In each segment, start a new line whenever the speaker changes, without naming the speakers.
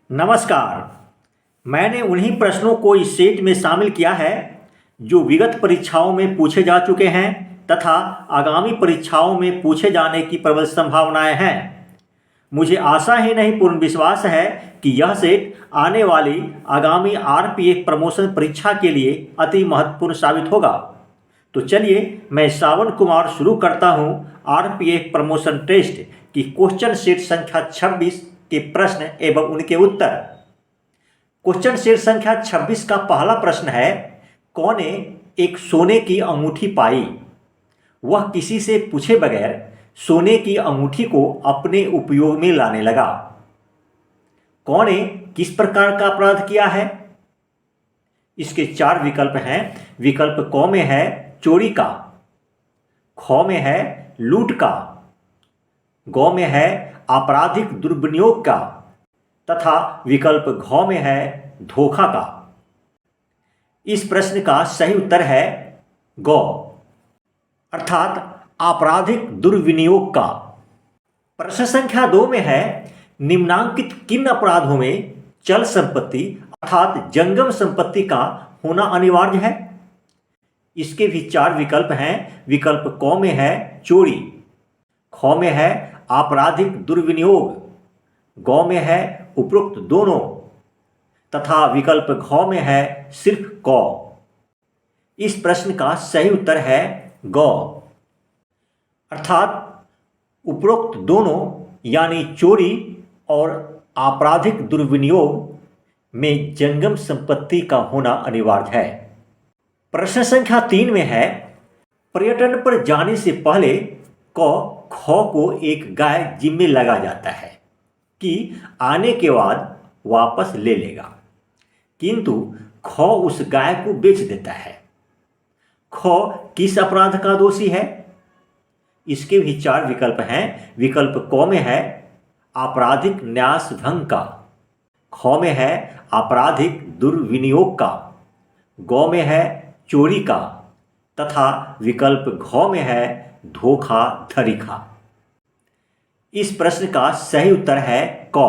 नमस्कार। मैंने उन्हीं प्रश्नों को इस सेट में शामिल किया है जो विगत परीक्षाओं में पूछे जा चुके हैं तथा आगामी परीक्षाओं में पूछे जाने की प्रबल संभावनाएं हैं। मुझे आशा ही नहीं पूर्ण विश्वास है कि यह सेट आने वाली आगामी आरपीएफ प्रमोशन परीक्षा के लिए अति महत्वपूर्ण साबित होगा। तो चलिए मैं श्रावण कुमार शुरू करता हूं आरपीएफ प्रमोशन टेस्ट की क्वेश्चन सेट संख्या 26 के प्रश्न एवं उनके उत्तर। क्वेश्चन सेट संख्या 26 का पहला प्रश्न है, कौन ने एक सोने की अंगूठी पाई? वह किसी से पूछे बगैर सोने की अंगूठी को अपने उपयोग में लाने लगा। कौन ने किस प्रकार का अपराध किया है? इसके 4 विकल्प हैं। विकल्प क में है चोरी का, ख में है लूट का, ग में है आपराधिक दुर्विनियोग का तथा विकल्प घ में है धोखा का। इस प्रश्न का सही उत्तर है ग, अर्थात आपराधिक दुर्विनियोग का। प्रश्न संख्या 2 में है, निम्नांकित किन अपराधों में चल संपत्ति अर्थात जंगम संपत्ति का होना अनिवार्य है? इसके भी 4 विकल्प हैं। विकल्प क में है चोरी, ख में है आपराधिक दुर्विनियोग, ग में है उपरोक्त दोनों तथा विकल्प घ में है सिर्फ क। इस प्रश्न का सही उत्तर है ग, अर्थात उपरोक्त दोनों यानी चोरी और आपराधिक दुर्विनियोग में जंगम संपत्ति का होना अनिवार्य है। प्रश्न संख्या 3 में है, पर्यटन पर जाने से पहले क ख को एक गाय जिम्मे लगा जाता है कि आने के बाद वापस ले लेगा, किंतु ख उस गाय को बेच देता है। ख किस अपराध का दोषी है? इसके भी 4 विकल्प हैं। विकल्प क में है आपराधिक न्यास भंग का, ख में है आपराधिक दुर्विनियोग का, ग में है चोरी का तथा विकल्प घ में है धोखाधड़ी का। इस प्रश्न का सही उत्तर है क,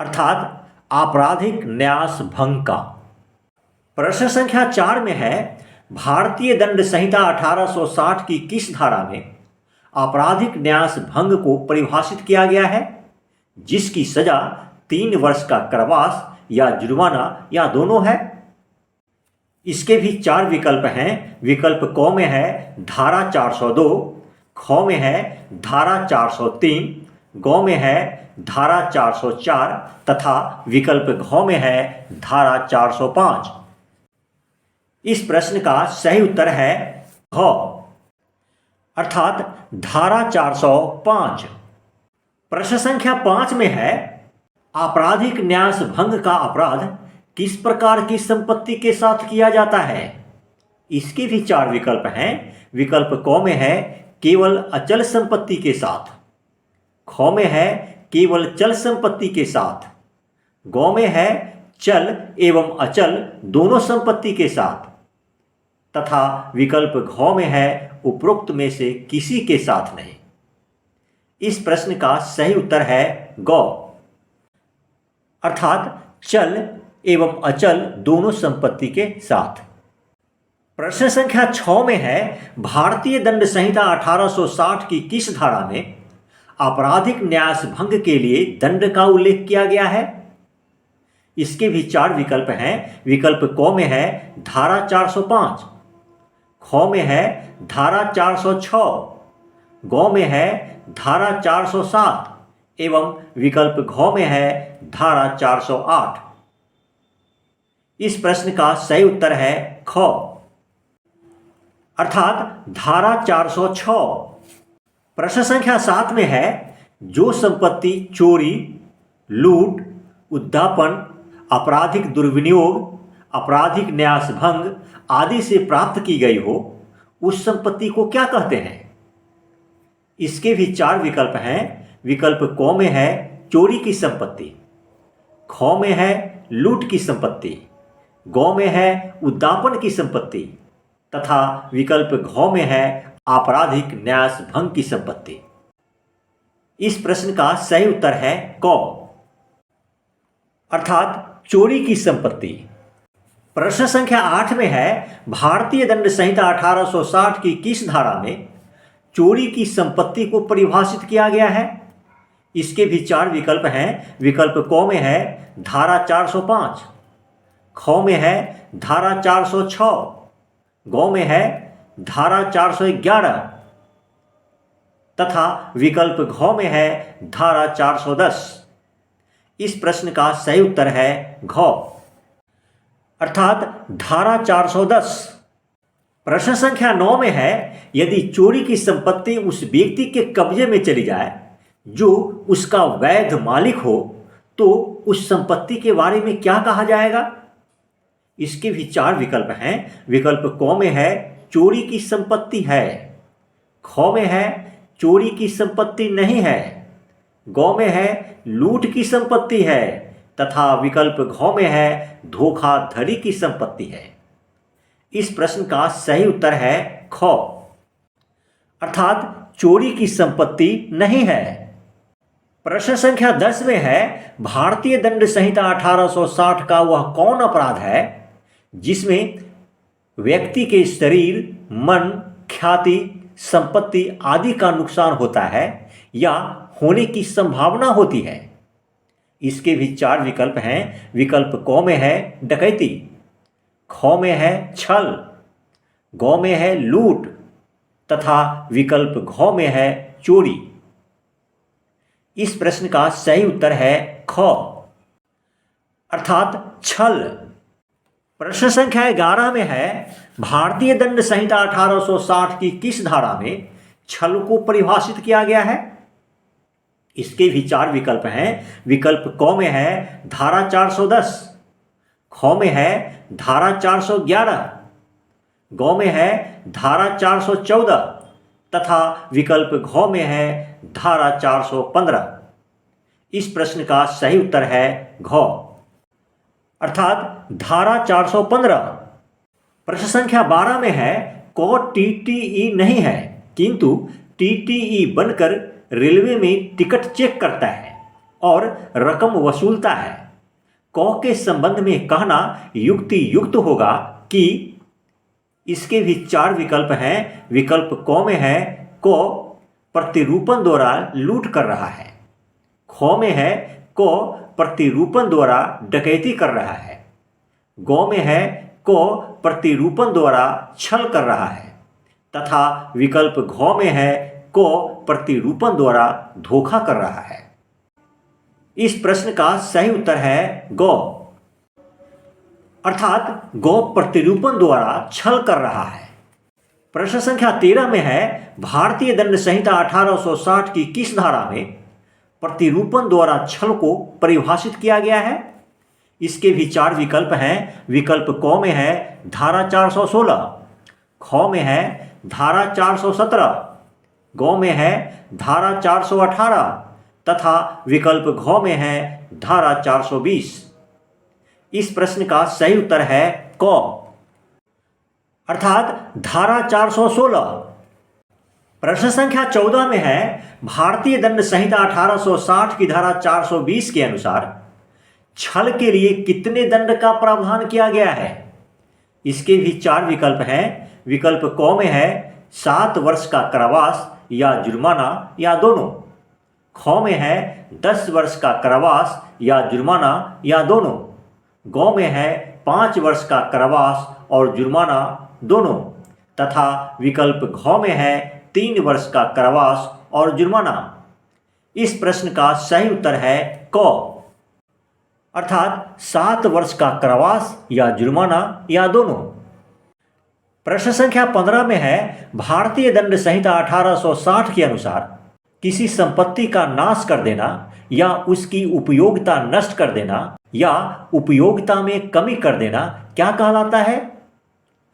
अर्थात आपराधिक न्यास भंग का। प्रश्न संख्या 4 में है, भारतीय दंड संहिता 1860 की किस धारा में आपराधिक न्यास भंग को परिभाषित किया गया है, जिसकी सजा 3 वर्ष का कारावास या जुर्माना या दोनों है? इसके भी 4 विकल्प हैं। विकल्प क में है धारा 402, ख में है धारा 403, ग में है धारा 404 तथा विकल्प घ में है धारा 405। इस प्रश्न का सही उत्तर है घ, अर्थात धारा 405। प्रश्न संख्या 5 में है, आपराधिक न्यास भंग का अपराध किस प्रकार की संपत्ति के साथ किया जाता है? इसके भी 4 विकल्प हैं। विकल्प क में है केवल अचल संपत्ति के साथ, ख में है केवल चल संपत्ति के साथ, ग में है चल एवं अचल दोनों संपत्ति के साथ तथा विकल्प घ में है उपरोक्त में से किसी के साथ नहीं। इस प्रश्न का सही उत्तर है ग, अर्थात चल एवं अचल दोनों संपत्ति के साथ। प्रश्न संख्या 6 में है, भारतीय दंड संहिता 1860 की किस धारा में आपराधिक न्यास भंग के लिए दंड का उल्लेख किया गया है? इसके भी 4 विकल्प हैं। विकल्प क में है धारा 405, ख में है धारा 406, ग में है धारा 407 एवं विकल्प घ में है धारा 408। इस प्रश्न का सही उत्तर है ख, अर्थात धारा 406। प्रश्न संख्या 7 में है, जो संपत्ति चोरी, लूट, उद्यापन, आपराधिक दुर्विनियोग, आपराधिक न्यास भंग आदि से प्राप्त की गई हो, उस संपत्ति को क्या कहते हैं? इसके भी 4 विकल्प हैं। विकल्प क में है चोरी की संपत्ति, ख में है लूट की संपत्ति, ग में है उद्यापन की संपत्ति तथा विकल्प घ में है आपराधिक न्यास भंग की संपत्ति। इस प्रश्न का सही उत्तर है क। अर्थात चोरी की संपत्ति। प्रश्न संख्या 8 में है, भारतीय दंड संहिता 1860 की किस धारा में चोरी की संपत्ति को परिभाषित किया गया है? इसके भी 4 विकल्प हैं। विकल्प क में है धारा 405, ख में है धारा 406, ग में है धारा 411 तथा विकल्प घ में है धारा 410। इस प्रश्न का सही उत्तर है घ, अर्थात धारा 410। प्रश्न संख्या 9 में है, यदि चोरी की संपत्ति उस व्यक्ति के कब्जे में चली जाए जो उसका वैध मालिक हो तो उस संपत्ति के बारे में क्या कहा जाएगा? इसके भी 4 विकल्प हैं। विकल्प क में है चोरी की संपत्ति है, ख में है चोरी की संपत्ति नहीं है, ग में है लूट की संपत्ति है तथा विकल्प घ में है धोखाधड़ी की संपत्ति है। इस प्रश्न का सही उत्तर है ख, अर्थात चोरी की संपत्ति नहीं है। प्रश्न संख्या 10 में है, भारतीय दंड संहिता 1860 का वह कौन अपराध है जिसमें व्यक्ति के शरीर, मन, ख्याति, संपत्ति आदि का नुकसान होता है या होने की संभावना होती है? इसके भी 4 विकल्प हैं। विकल्प क में है डकैती, ख में है छल, ग में है लूट तथा विकल्प घ में है चोरी। इस प्रश्न का सही उत्तर है ख, अर्थात छल। प्रश्न संख्या 11 में है, भारतीय दंड संहिता 1860 की किस धारा में छल को परिभाषित किया गया है? इसके भी 4 विकल्प हैं। विकल्प क में है धारा 410, ख में है धारा 411, ग में है धारा 414 तथा विकल्प घ में है धारा 415। इस प्रश्न का सही उत्तर है घ, अर्थात धारा 415। प्रश्न संख्या 12 में है, क टीटीई नहीं है किंतु टीटीई बनकर रेलवे में टिकट चेक करता है और रकम वसूलता है। क के संबंध में कहना युक्ति युक्त होगा कि? इसके भी 4 विकल्प हैं। विकल्प क में है क प्रतिरूपण द्वारा लूट कर रहा है, ख में है क प्रतिरूपण द्वारा डकैती कर रहा है, ग में है क प्रतिरूपण द्वारा छल कर रहा है तथा विकल्प घ में है क प्रतिरूपण द्वारा धोखा कर रहा है। इस प्रश्न का सही उत्तर है ग, अर्थात ग प्रतिरूपण द्वारा छल कर रहा है। प्रश्न संख्या 13 में है, भारतीय दंड संहिता 1860 की किस धारा में प्रतिरूपण द्वारा छल को परिभाषित किया गया है? इसके भी 4 विकल्प हैं। विकल्प क में है धारा 416, ख में है धारा 417, ग में है धारा 418 तथा विकल्प घ में है धारा 420। इस प्रश्न का सही उत्तर है क, अर्थात धारा 416। प्रश्न संख्या 14 में है, भारतीय दंड संहिता 1860 की धारा 420 के अनुसार छल के लिए कितने दंड का प्रावधान किया गया है? इसके भी 4 विकल्प हैं। विकल्प क में है 7 वर्ष का कारावास या जुर्माना या दोनों, ख में है 10 वर्ष का कारावास या जुर्माना या दोनों, ग में है 5 वर्ष का कारावास और जुर्माना दोनों तथा विकल्प घ में है 3 वर्ष का कारावास और जुर्माना। इस प्रश्न का सही उत्तर है क, अर्थात 7 वर्ष का कारावास या जुर्माना या दोनों। प्रश्न संख्या 15 में है, भारतीय दंड संहिता 1860 के अनुसार किसी संपत्ति का नाश कर देना या उसकी उपयोगिता नष्ट कर देना या उपयोगिता में कमी कर देना क्या कहलाता है?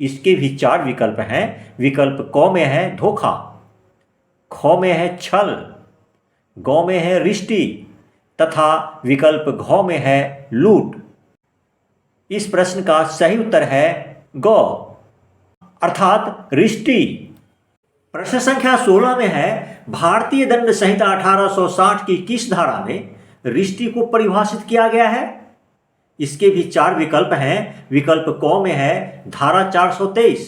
इसके भी 4 विकल्प हैं। विकल्प क में है धोखा, ख में है छल, ग में है रिष्टि तथा विकल्प घ में है लूट। इस प्रश्न का सही उत्तर है ग, अर्थात रिष्टि। प्रश्न संख्या 16 में है, भारतीय दंड संहिता 1860 की किस धारा में रिष्टि को परिभाषित किया गया है? इसके भी 4 विकल्प हैं। विकल्प क में है धारा 423,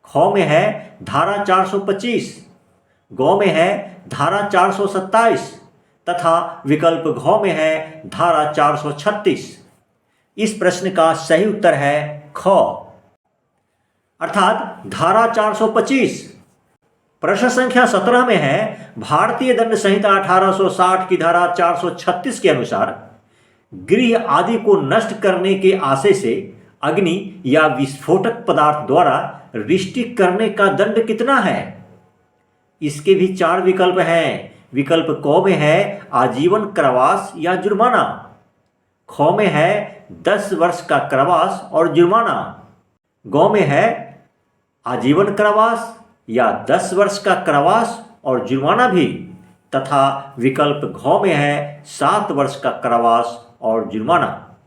ख में है धारा 425, ग में है धारा 427 तथा विकल्प घ में है धारा 436। इस प्रश्न का सही उत्तर है ख, अर्थात धारा 425। प्रश्न संख्या 17 में है भारतीय दंड संहिता 1860 की धारा 436 के अनुसार गृह आदि को नष्ट करने के आशय से अग्नि या विस्फोटक पदार्थ द्वारा रिष्टि करने का दंड कितना है? इसके भी 4 विकल्प हैं। विकल्प क में है आजीवन कारावास या जुर्माना, ख में है 10 वर्ष का कारावास और जुर्माना, ग में है आजीवन कारावास या 10 वर्ष का कारावास और जुर्माना भी, तथा विकल्प घ में है 7 वर्ष का कारावास और जुर्माना।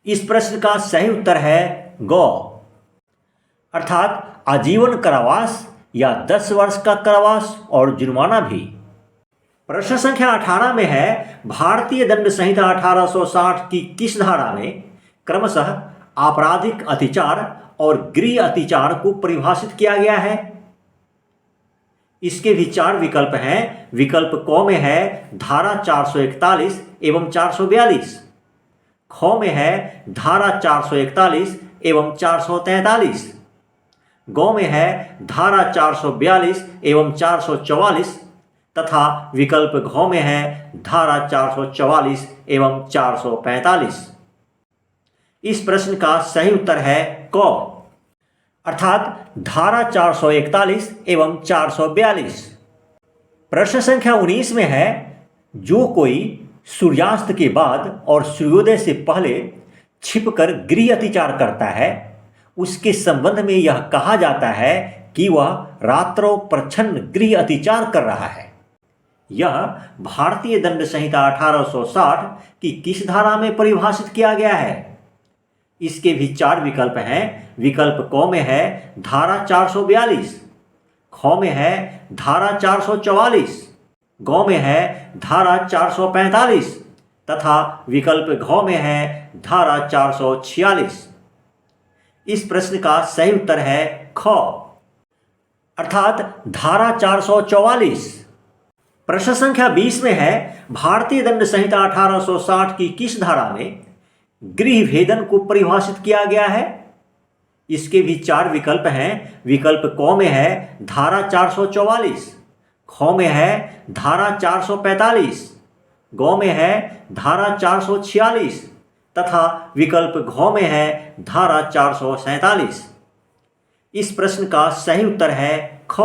इस प्रश्न का सही उत्तर है ग, अर्थात आजीवन कारावास या 10 वर्ष का कारावास और जुर्माना भी। प्रश्न संख्या 18 में है भारतीय दंड संहिता 1860 की किस धारा में क्रमशः आपराधिक अतिचार और गृह अतिचार को परिभाषित किया गया है? इसके भी 4 विकल्प हैं। विकल्प क में है धारा 441 एवं 442, ख में है धारा 441 एवं 443, ग में है धारा 442 एवं 444 तथा विकल्प घ में है धारा 444 एवं 445। इस प्रश्न का सही उत्तर है क, अर्थात धारा 441 एवं 442। प्रश्न संख्या 19 में है जो कोई सूर्यास्त के बाद और सूर्योदय से पहले छिपकर गृह अतिचार करता है उसके संबंध में यह कहा जाता है कि वह रात्रों प्रच्छन्न गृह अतिचार कर रहा है। यह भारतीय दंड संहिता 1860 की किस धारा में परिभाषित किया गया है? इसके भी 4 विकल्प हैं। विकल्प क में है धारा 442, ख में है धारा 444, ग में है धारा 445 तथा विकल्प घ में है धारा 446। इस प्रश्न का सही उत्तर है ख, अर्थात धारा 444। प्रश्न संख्या 20 में है भारतीय दंड संहिता 1860 की किस धारा में गृह भेदन को परिभाषित किया गया है? इसके भी 4 विकल्प हैं। विकल्प क में है धारा 444, ख में है धारा 445, ग में है धारा 446 तथा विकल्प घ में है धारा 447। इस प्रश्न का सही उत्तर है ख,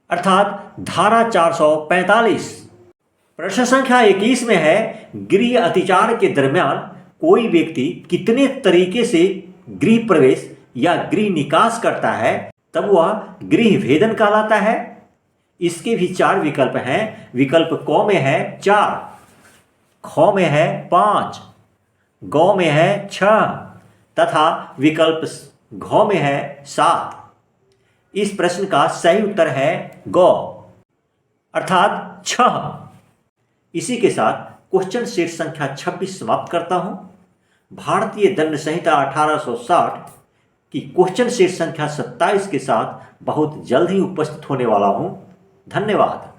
अर्थात धारा 445। प्रश्न संख्या 21 में है गृह अतिचार के दरमियान कोई व्यक्ति कितने तरीके से गृह प्रवेश या गृह निकास करता है तब वह गृह भेदन कहलाता है? इसके भी 4 विकल्प हैं। विकल्प क में है 4, ख में है 5, ग में है 6 तथा विकल्प घ में है 7। इस प्रश्न का सही उत्तर है ग, अर्थात 6। इसी के साथ क्वेश्चन सेट संख्या 26 समाप्त करता हूं। भारतीय दंड संहिता 1860 की क्वेश्चन सेट संख्या 27 के साथ बहुत जल्द ही उपस्थित होने वाला हूं। धन्यवाद।